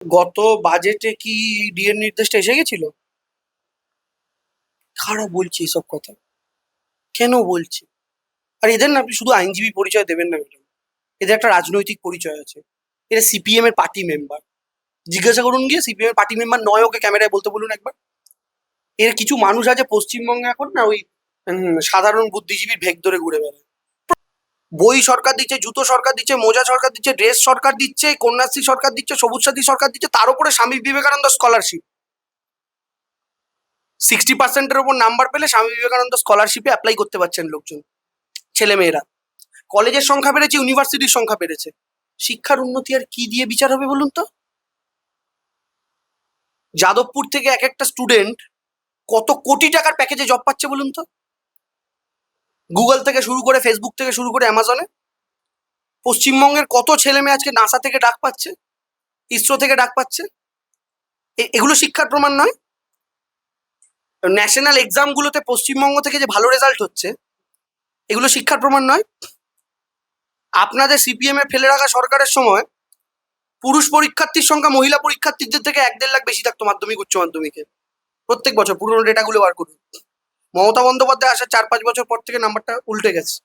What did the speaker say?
গত বাজেটে কি ডিএর নির্দেশটা এসে গেছিল? কারা বলছে এসব কথা? কেন বলছে? আর এদের না আপনি শুধু আইনজীবী পরিচয় দেবেন না ম্যাডাম, এদের একটা রাজনৈতিক পরিচয় আছে। এরা সিপিএম এর পার্টি মেম্বার। জিজ্ঞাসা করুন গিয়ে সিপিএম এর পার্টি মেম্বার নয়, ওকে ক্যামেরায় বলতে বলুন একবার। এর কিছু মানুষ আছে পশ্চিমবঙ্গে এখন না ওই সাধারণ বুদ্ধিজীবীর ভেগ ধরে ঘুরে বেড়ায়। বই সরকার দিচ্ছে, জুতো সরকার দিচ্ছে, মোজা সরকার দিচ্ছে, ড্রেস সরকার দিচ্ছে, কন্যাশ্রী সরকার দিচ্ছে, সবুজ সাথী সরকার দিচ্ছে, তার উপরে স্বামী বিবেকানন্দ স্কলারশিপ। 60% ওপর নাম্বার পেলে স্বামী বিবেকানন্দ স্কলারশিপে অ্যাপ্লাই করতে পারছেন লোকজন, ছেলেমেয়েরা। কলেজের সংখ্যা বেড়েছে, ইউনিভার্সিটির সংখ্যা বেড়েছে। শিক্ষার উন্নতি আর কি দিয়ে বিচার হবে বলুন তো? যাদবপুর থেকে এক একটা স্টুডেন্ট কত কোটি টাকার প্যাকেজে জব পাচ্ছে বলুন তো? গুগল থেকে শুরু করে, ফেসবুক থেকে শুরু করে, অ্যামাজনে। পশ্চিমবঙ্গের কত ছেলে মেয়ে আজকে নাসা থেকে ডাক পাচ্ছে, ইসরো থেকে ডাক পাচ্ছে। এগুলো শিক্ষার প্রমাণ নয়? ন্যাশনাল এক্সাম গুলোতে পশ্চিমবঙ্গ থেকে যে ভালো রেজাল্ট হচ্ছে, এগুলো শিক্ষার প্রমাণ নয়? আপনাদের সিপিএম এ ফেলে রাখা সরকারের সময় পুরুষ পরীক্ষার্থীর সংখ্যা মহিলা পরীক্ষার্থীদের থেকে 1-1.5 লাখ বেশি থাকতো মাধ্যমিক উচ্চ মাধ্যমিকে প্রত্যেক বছর। পুরোনো ডেটাগুলো বার করুন। মমতা বন্দ্যোপাধ্যায় আসার 4-5 বছর পর থেকে নাম্বারটা উল্টে গেছে।